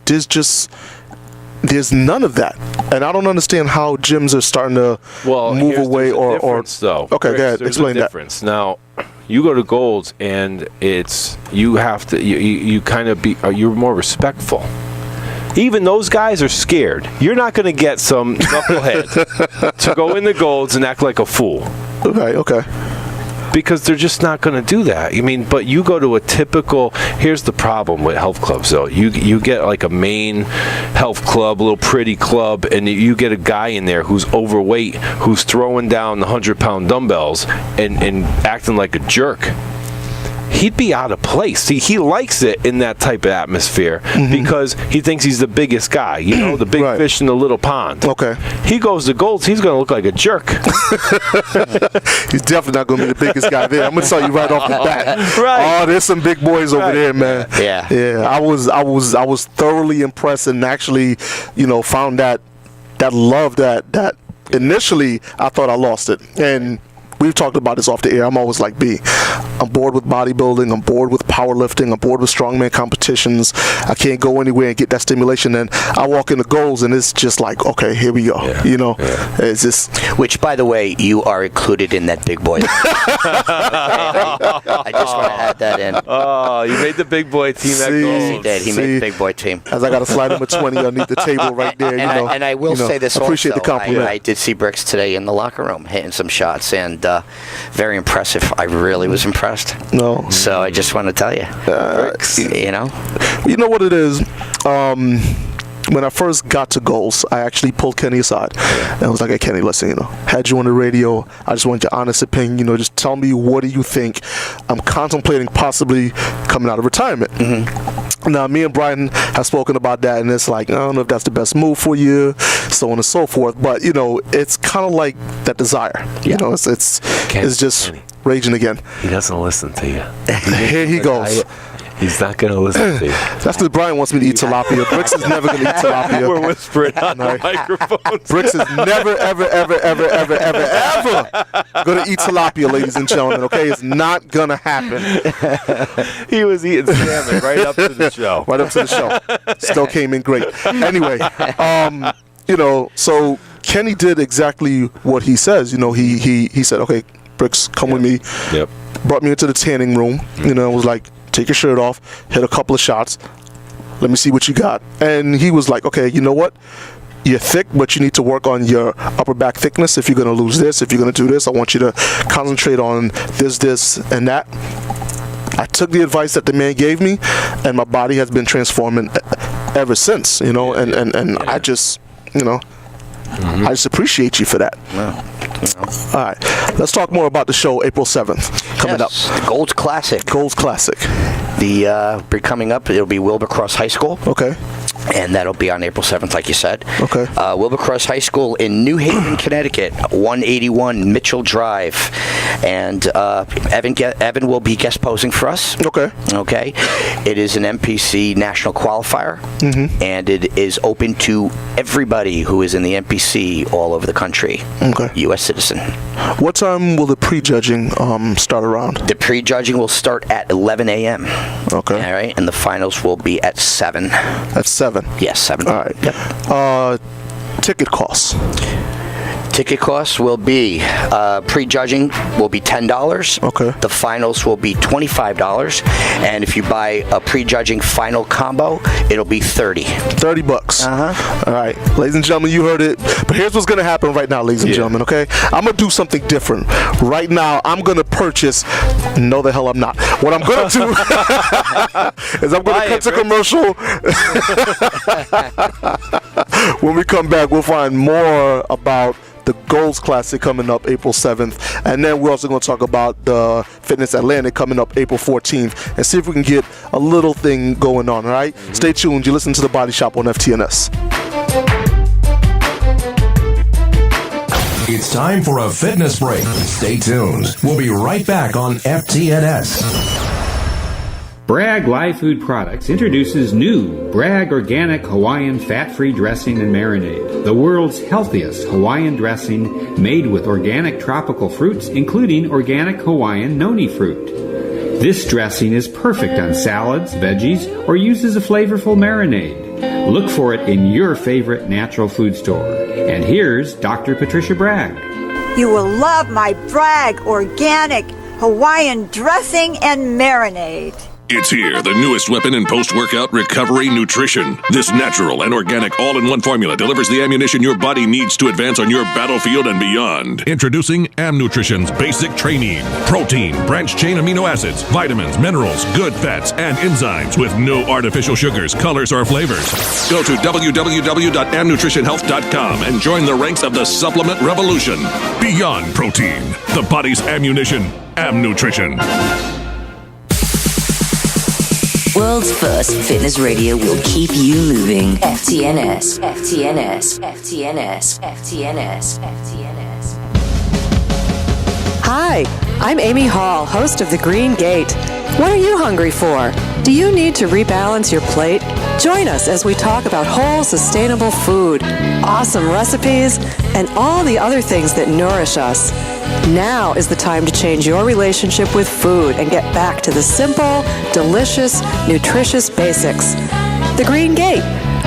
none of that, and I don't understand how gyms are starting to move away or. Though. Okay, go ahead. Explain that. Difference. Now, you go to Gold's, and you have to you kind of you're more respectful. Even those guys are scared. You're not going to get some knucklehead to go in the Gold's and act like a fool. Okay. Because they're just not going to do that. I mean, but you go to a typical. Here's the problem with health clubs, though. You get like a main health club, a little pretty club, and you get a guy in there who's overweight, who's throwing down the 100-pound dumbbells and acting like a jerk. He'd be out of place. See, he likes it in that type of atmosphere because he thinks he's the biggest guy, the big fish in the little pond. Okay. He goes to Gold's, he's going to look like a jerk. He's definitely not going to be the biggest guy there. I'm going to tell you right off the bat. Right. Oh, there's some big boys over there, man. Yeah. Yeah. I was thoroughly impressed and actually, found that love that initially I thought I lost it. And we've talked about this off the air. I'm always like, I'm bored with bodybuilding. I'm bored with powerlifting. I'm bored with strongman competitions. I can't go anywhere and get that stimulation. And I walk into Gold's and it's just like, okay, here we go. It's just. Which, by the way, you are included in that big boy. I just want to add that in. Oh, you made the big boy team at Gold's. Yes, he did. He made the big boy team. As I got a slide number 20 underneath the table right there. And I will say this appreciate also. the compliment. I did see Bricks today in the locker room hitting some shots, and very impressive. I really was impressed. No. So I just want to tell you, You know what it is? When I first got to Gold's, I actually pulled Kenny aside. And I was like, hey, Kenny, listen, had you on the radio. I just want your honest opinion. Just tell me, what do you think? I'm contemplating possibly coming out of retirement. Now, me and Brian have spoken about that, and it's like, I don't know if that's the best move for you, so on and so forth. But, it's kind of like that desire. It's just raging again. He doesn't listen to you. Here he goes. He's not going to listen to you. That's because Brian wants me to eat tilapia. Bricks is never going to eat tilapia. We're whispering on the microphone. Bricks is never, ever, ever, ever, ever, ever, ever going to eat tilapia, ladies and gentlemen. Okay, it's not going to happen. He was eating salmon right up to the show. Right up to the show. Still came in great. Anyway, so Kenny did exactly what he says. He said, okay, Bricks, come with me. Yep. Brought me into the tanning room. Was like, take your shirt off, hit a couple of shots. Let me see what you got. And he was like, okay, you know what? You're thick, but you need to work on your upper back thickness. If you're going to lose this, if you're going to do this, I want you to concentrate on this, and that. I took the advice that the man gave me, and my body has been transforming ever since, and I just, I just appreciate you for that. All right, let's talk more about the show April 7th coming up. The Gold's Classic. Gold's Classic. Coming up, it'll be Wilbur Cross High School. Okay. And that'll be on April 7th, like you said. Okay. Wilbur Cross High School in New Haven, Connecticut, 181 Mitchell Drive. And Evan will be guest posing for us. Okay. Okay. It is an NPC national qualifier, and it is open to everybody who is in the NPC all over the country. Okay. U.S. citizen. What time will the prejudging start around? The prejudging will start at 11 a.m. Okay. All right. And the finals will be at 7. At 7? Yes, 7. All right. Yep. Ticket costs. Ticket costs will be, prejudging will be $10. Okay. The finals will be $25. And if you buy a prejudging final combo, it'll be $30. $30. Uh-huh. All right. Ladies and gentlemen, you heard it. But here's what's going to happen right now, ladies and gentlemen, okay? I'm going to do something different. Right now, I'm going to purchase... No, the hell I'm not. What I'm going to do is I'm going to cut to commercial. When we come back, we'll find more about the Goals Classic coming up April 7th. And then we're also going to talk about the Fitness Atlantic coming up April 14th and see if we can get a little thing going on, all right? Stay tuned. You listen to The Body Shop on FTNS. It's time for a fitness break. Stay tuned. We'll be right back on FTNS. Bragg Live Food Products introduces new Bragg Organic Hawaiian Fat-Free Dressing and Marinade, the world's healthiest Hawaiian dressing made with organic tropical fruits, including organic Hawaiian noni fruit. This dressing is perfect on salads, veggies, or used as a flavorful marinade. Look for it in your favorite natural food store. And here's Dr. Patricia Bragg. You will love my Bragg Organic Hawaiian Dressing and Marinade. It's here, the newest weapon in post-workout recovery nutrition. This natural and organic all-in-one formula delivers the ammunition your body needs to advance on your battlefield and beyond. Introducing Nutrition's Basic Training. Protein, branched-chain amino acids, vitamins, minerals, good fats, and enzymes with no artificial sugars, colors, or flavors. Go to www.amnutritionhealth.com and join the ranks of the supplement revolution. Beyond protein, the body's ammunition. Nutrition. World's first fitness radio will keep you moving. FTNS, FTNS, FTNS, FTNS, FTNS. Hi, I'm Amy Hall, host of The Green Gate. What are you hungry for? Do you need to rebalance your plate? Join us as we talk about whole, sustainable food, awesome recipes, and all the other things that nourish us. Now is the time to change your relationship with food and get back to the simple, delicious, nutritious basics. The Green Gate,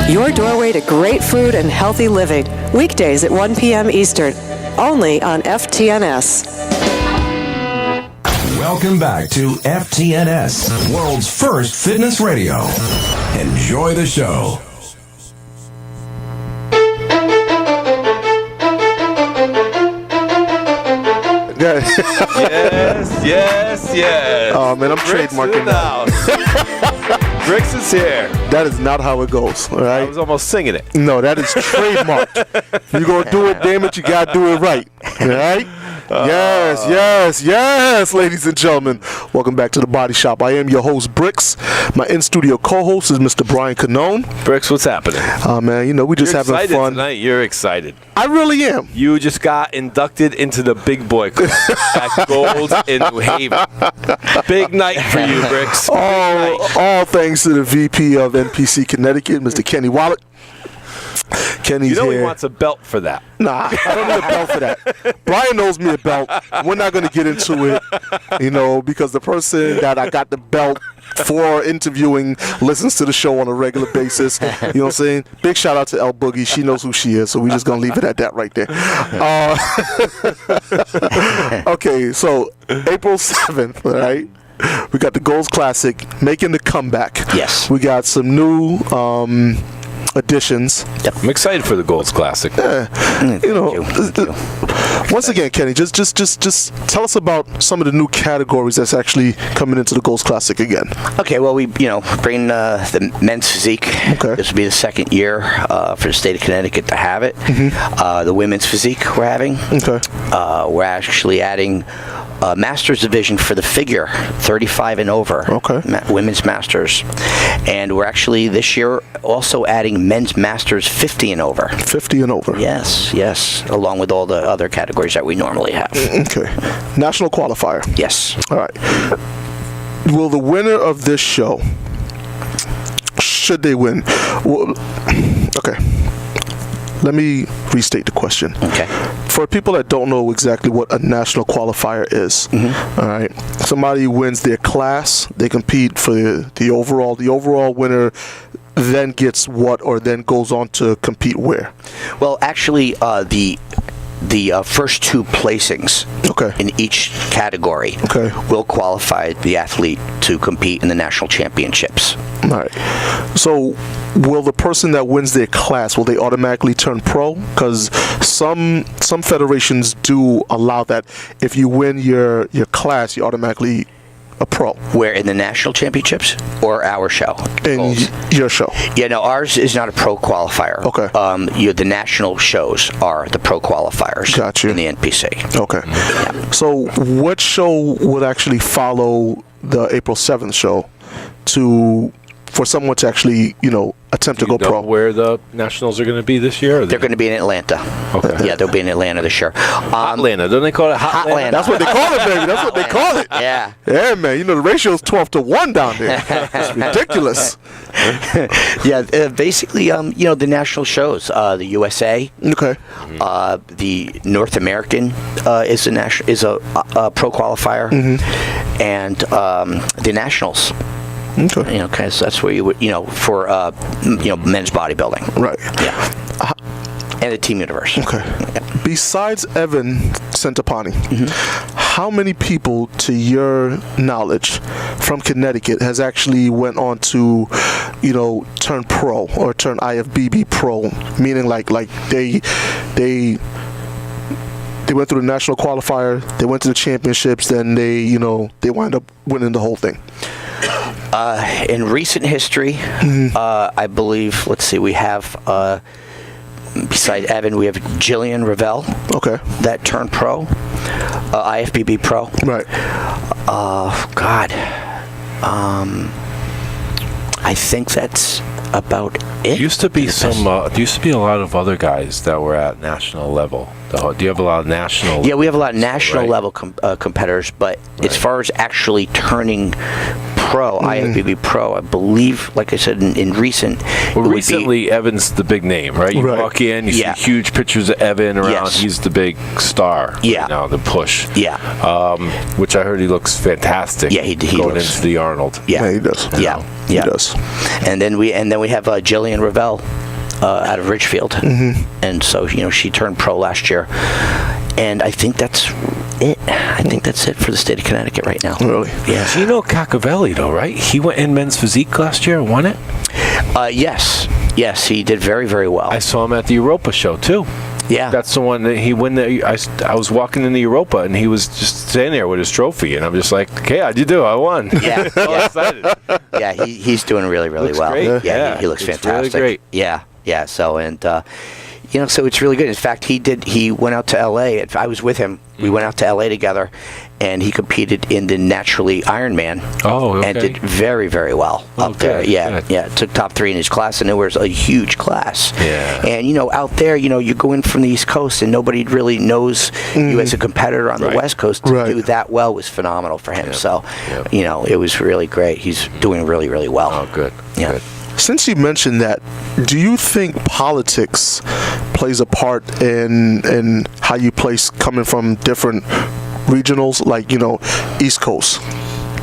your doorway to great food and healthy living. Weekdays at 1 p.m. Eastern, only on FTNS. Welcome back to FTNS, world's first fitness radio. Enjoy the show. Yes. Oh, man, I'm trademarking that. Bricks is here. That is not how it goes, all right? I was almost singing it. No, that is trademarked. You're going to do it, damn it, you got to do it right, all right? Yes, ladies and gentlemen. Welcome back to The Body Shop. I am your host, Bricks. My in-studio co-host is Mr. Brian Canone. Bricks, what's happening? Man, you know, we just having fun. Tonight. You're excited. I really am. You just got inducted into the big boy club at Gold in New Haven. Big night for you, Bricks. All thanks to the VP of NPC Connecticut, Mr. Kenny Wallach. Kenny's here. He wants a belt for that. Nah, I don't need a belt for that. Brian knows me a belt. We're not going to get into it, you know, because the person that I got the belt for interviewing listens to the show on a regular basis. You know what I'm saying? Big shout out to El Boogie. She knows who she is, so we're just going to leave it at that right there. Okay, so April 7th, all right? We got the Goals Classic making the comeback. Yes. We got some new additions. Yep. I'm excited for the Goals Classic. You know, once again, Kenny, just tell us about some of the new categories that's actually coming into the Goals Classic again. Okay, well, we bring the men's physique. Okay. This will be the second year for the state of Connecticut to have it. The women's physique we're having. Okay. We're actually adding Masters division for the figure, 35 and over. Okay. Women's Masters. And we're actually this year also adding men's Masters 50 and over. 50 and over. Yes, along with all the other categories that we normally have. Okay. National qualifier. Yes. All right. Will the winner of this show, should they win? Okay. Let me restate the question. Okay. For people that don't know exactly what a national qualifier is, all right, somebody wins their class, they compete for the overall. The overall winner then gets what, or then goes on to compete where? Well, actually, the first two placings in each category will qualify the athlete to compete in the national championships. All right. So, will the person that wins their class, will they automatically turn pro? Because some federations do allow that. If you win your class, you automatically a pro. Where, in the national championships or our show? In your show. Yeah, no, ours is not a pro qualifier. Okay. The national shows are the pro qualifiers. Gotcha. In the NPC. Okay. Yeah. So what show would actually follow the April 7th show for someone to actually, attempt to go pro? Where the nationals are going to be this year? They're going to be in Atlanta. Okay. Yeah, they'll be in Atlanta this year. Atlanta, don't they call it Hot Atlanta? That's what they call it, baby. That's what they call it. Yeah. Yeah, man. The ratio's 12-1 down there. It's ridiculous. Yeah, basically, the national shows, the USA. Okay. The North American is a pro qualifier, and the nationals. Okay. Okay, so that's where you would, for men's bodybuilding. Right. Yeah. And the Team Universe. Okay. Yeah. Besides Evan Centopani, how many people, to your knowledge, from Connecticut has actually went on to, turn pro or turn IFBB pro? Meaning, like they went through the national qualifier, they went to the championships, then they wind up winning the whole thing. In recent history, I believe, we have, beside Evan, we have Jillian Ravel. Okay. That turned pro, IFBB pro. Right. God. I think that's about it. There used to be a lot of other guys that were at national level. Do you have a lot of national? Yeah, we have a lot of national level competitors, but as far as actually turning pro, IFBB pro, I believe, like I said, in recent. Well, recently, Evan's the big name, right? You walk in, you see huge pictures of Evan around. Yes. He's the big star. Yeah. Right now, the push. Yeah. Which I heard he looks fantastic. Yeah, he going looks, into the Arnold. Yeah, he does. Yeah. He does. And then we have Jillian Ravel out of Ridgefield, and so she turned pro last year, and I think that's it. I think that's it for the state of Connecticut right now. Really? Yeah. So Cacavelli, though, right? He went in men's physique last year and won it. Yes, he did very, very well. I saw him at the Europa show too. Yeah, that's the one that he won. I was walking in the Europa and he was just standing there with his trophy, and I'm just like, "Okay, how'd you do? I won." Yeah, excited. Yeah, he's doing really, really looks well. Great. Yeah, he looks fantastic. Really great. Yeah. So so it's really good. In fact, he went out to L.A. I was with him. We went out to L.A. together, and he competed in the Naturally Ironman. Oh, okay. And did very, very well up there. Yeah. Took top 3 in his class, and it was a huge class. Yeah. And out there, you go in from the East Coast, and nobody really knows you as a competitor on the West Coast. To do that well was phenomenal for him. So, it was really great. He's doing really, really well. Oh, good. Yeah. Good. Since you mentioned that, do you think politics plays a part in how you place coming from different regionals, like, East Coast,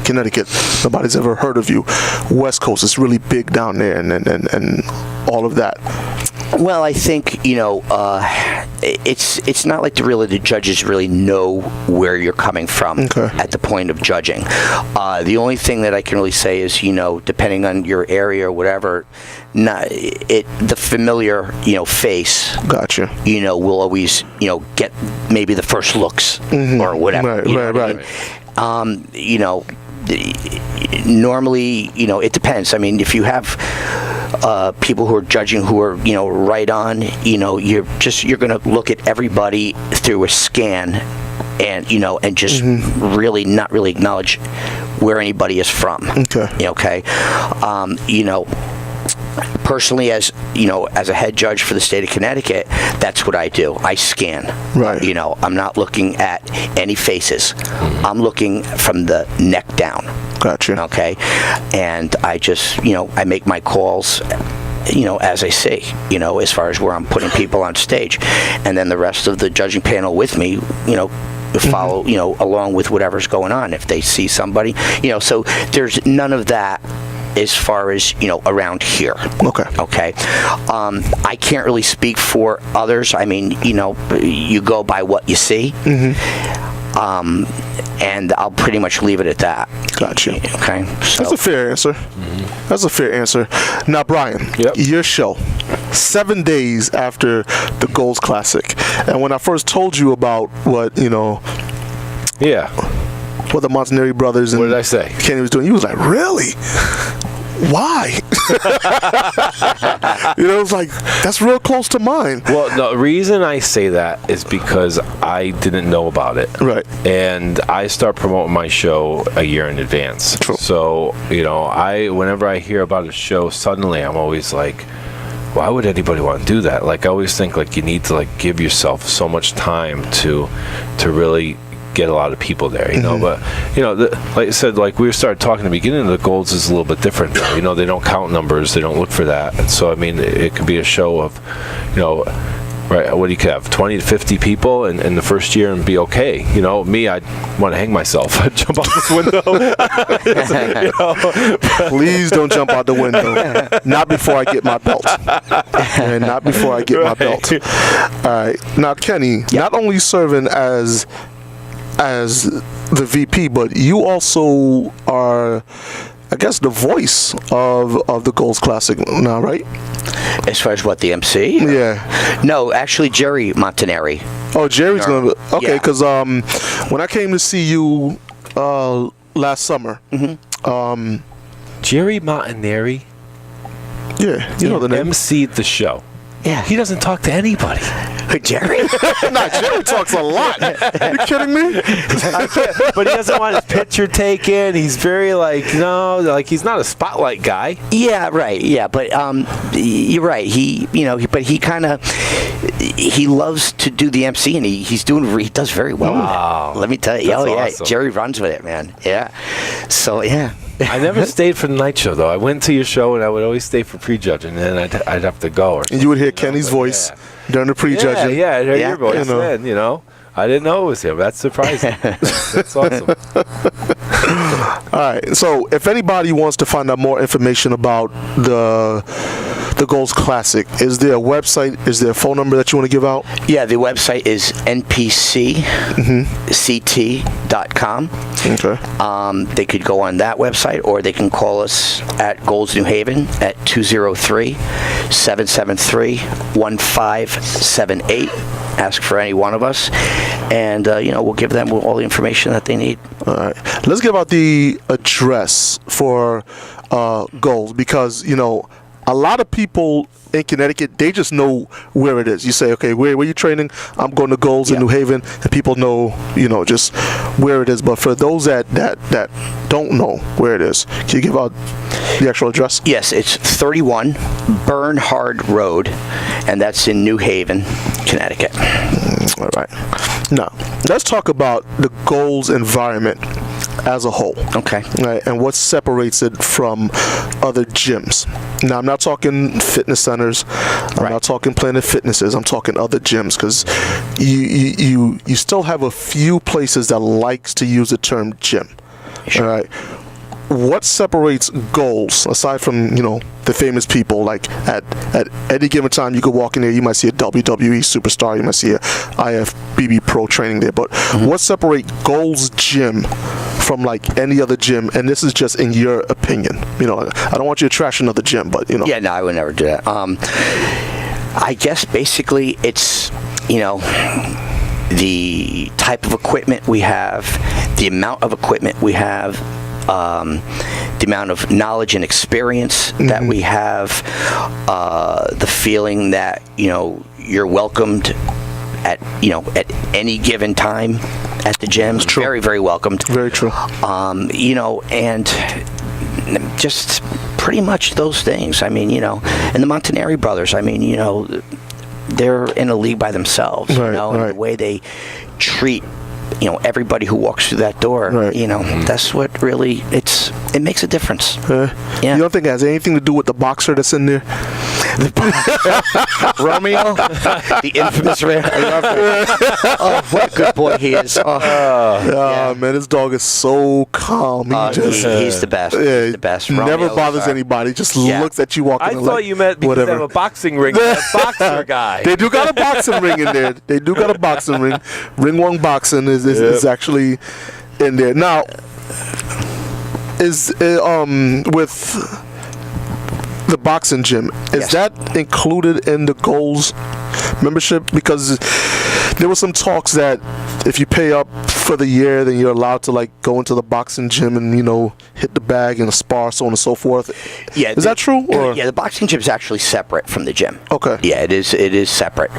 Connecticut, nobody's ever heard of you. West Coast is really big down there, and all of that. Well, I think it's not like the judges really know where you're coming from at the point of judging. The only thing that I can really say is depending on your area or whatever, the familiar face. Gotcha. Will always get maybe the first looks or whatever. Right. Normally, it depends. I mean, if you have people who are judging who are, right on, you're going to look at everybody through a scan and and just really not really acknowledge where anybody is from. Okay. Personally, as a head judge for the state of Connecticut, that's what I do. I scan. Right. I'm not looking at any faces. I'm looking from the neck down. Gotcha. Okay. And I just, I make my calls, as I see, as far as where I'm putting people on stage. And then the rest of the judging panel with me, follow, along with whatever's going on. If they see somebody, so there's none of that as far as around here. Okay. I can't really speak for others. I mean, you go by what you see. And I'll pretty much leave it at that. Gotcha. Okay. So. That's a fair answer. That's a fair answer. Now, Brian, your show, 7 days after the Goals Classic, and when I first told you about what what the Montanari brothers and what did I say? Kenny was doing, you was like, really? Why? It was like, that's real close to mine. Well, the reason I say that is because I didn't know about it. Right. And I start promoting my show a year in advance. True. So, whenever I hear about a show, suddenly I'm always like, why would anybody want to do that? Like, I always think, like, you need to, like, give yourself so much time to really get a lot of people there, but like I said, like we started talking in the beginning, the Goals is a little bit different now. They don't count numbers, they don't look for that, and so I mean it could be a show of right, what do you have, 20 to 50 people in the first year and be okay. Me, I'd want to hang myself. I'd jump out this window. Please don't jump out the window. Not before I get my belt. And not before I get my belt. All right, now Kenny, not only serving as the VP, but you also are, I guess, the voice of the Goals Classic now, right? As far as what, the MC? Yeah. No, actually, Jerry Montanari. Oh, Jerry's going to... Okay, because when I came to see you last summer... Jerry Montanari? Yeah, you know the name. MC'd the show. Yeah. He doesn't talk to anybody. Jerry? Nah, Jerry talks a lot. Are you kidding me? But he doesn't want his picture taken. He's very he's not a spotlight guy. Yeah, right. Yeah, but you're right. He loves to do the MC, and he does very well. Wow. Let me tell you. That's awesome. Jerry runs with it, man. Yeah. So yeah. I never stayed for the night show though. I went to your show and I would always stay for prejudging, and then I'd have to go. Or and you would hear Kenny's voice during the prejudging. Yeah, I heard your voice then. I didn't know it was him. That's surprising. That's awesome. All right. So, if anybody wants to find out more information about the Goals Classic, is there a website? Is there a phone number that you want to give out? Yeah, the website is npcct.com. Okay. They could go on that website, or they can call us at Goals New Haven at 203-773-1578. Ask for any one of us, and we'll give them all the information that they need. All right. Let's give out the address for Goals, because a lot of people in Connecticut, they just know where it is. You say, okay, where are you training? I'm going to Goals in New Haven, and people know, just where it is. But for those that don't know where it is, can you give out the actual address? Yes, it's 31 Bernhard Road, and that's in New Haven, Connecticut. All right. Now, let's talk about the Goals environment as a whole. Okay. Right, and what separates it from other gyms. Now, I'm not talking fitness centers. I'm not talking Planet Fitnesses. I'm talking other gyms, because you still have a few places that likes to use the term gym. Sure. All right. What separates Goals, aside from the famous people? Like at any given time, you could walk in there, you might see a WWE superstar, you might see a IFBB pro training there. But what separates Goals Gym from like any other gym? And this is just in your opinion. I don't want you to trash another gym, but Yeah, no, I would never do that. I guess basically it's the type of equipment we have, the amount of equipment we have. The amount of knowledge and experience that we have, the feeling that you're welcomed at any given time at the gyms. True. Very, very welcomed. Very true. You know, and just pretty much those things. I mean, you know, and the Montanari brothers, I mean, you know, they're in a league by themselves, you know, and the way they treat, you know, everybody who walks through that door, you know, that's what really, it makes a difference. You don't think it has anything to do with the boxer that's in there? Romeo, the infamous Romeo. Oh, what a good boy he is. Man, this dog is so calm. He's the best. He's the best. Never bothers anybody. Just looks at you walking. I thought you meant because they have a boxing ring. That boxer guy. They do got a boxing ring in there. They do got a boxing ring. Ring One Boxing is actually in there. Now, is with the boxing gym, is that included in the Goals membership? Because there were some talks that if you pay up for the year, then you're allowed to like go into the boxing gym and, you know, hit the bag and spar, so on and so forth. Yeah, is that true? Or? Yeah, the boxing gym is actually separate from the gym. Okay. Yeah, it is separate.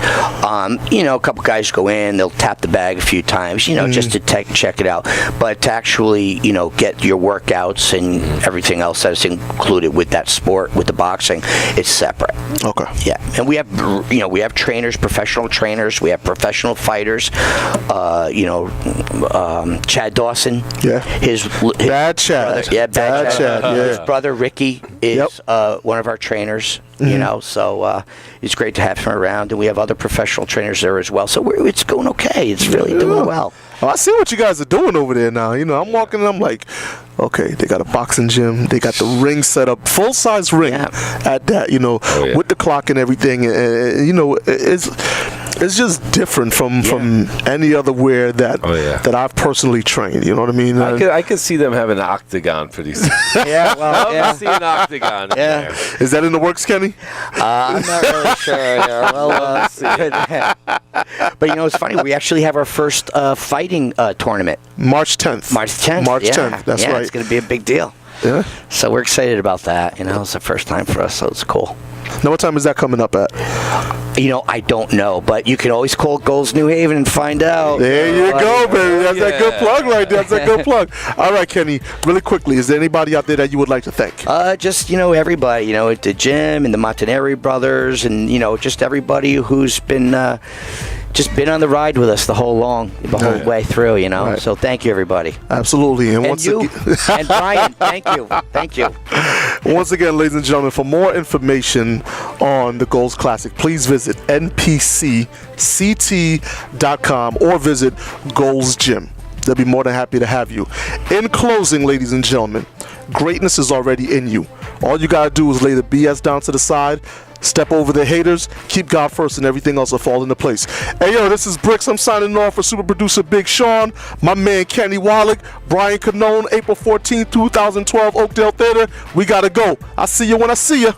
You know, a couple guys go in, they'll tap the bag a few times, you know, just to check it out. But to actually, you know, get your workouts and everything else that's included with that sport, with the boxing, it's separate. Okay. Yeah, and we have trainers, professional trainers. We have professional fighters. You know, Chad Dawson. Yeah. His Bad Chad. Brother, Bad Chad. Yeah. His brother Ricky is one of our trainers. You know, so it's great to have him around, and we have other professional trainers there as well. So it's going okay. It's really doing well. Oh, I see what you guys are doing over there now. You know, I'm walking and I'm like, okay, they got a boxing gym. They got the ring set up, full-size ring at that, you know, with the clock and everything. And, you know, it's just different from any other wear that I've personally trained. You know what I mean? I could see them having an octagon pretty soon. I see an octagon. Yeah. Is that in the works, Kenny? I'm not really sure. Yeah. Well, but you know, it's funny. We actually have our first fighting tournament. March 10th. March 10th. March 10th. That's right. It's going to be a big deal. Yeah. So we're excited about that. You know, it's the first time for us, so it's cool. Now, what time is that coming up at? You know, I don't know, but you can always call Goals New Haven and find out. There you go, baby. That's that good plug right there. That's a good plug. All right, Kenny, really quickly, is there anybody out there that you would like to thank? Just, you know, everybody, you know, at the gym and the Montanari brothers and, you know, just everybody who's been just been on the ride with us the whole way through, you know. Right. So thank you, everybody. Absolutely. And once you, and Brian, thank you. Once again, ladies and gentlemen, for more information on the Goals Classic, please visit npcct.com or visit Goals Gym. They'll be more than happy to have you. In closing, ladies and gentlemen, greatness is already in you. All you got to do is lay the BS down to the side, step over the haters, keep God first, and everything else will fall into place. Hey, yo, this is Bricks. I'm signing off for super producer Big Sean, my man Kenny Wallach, Brian Canone, April 14, 2012, Oakdale Theater. We got to go. I'll see you when I see you.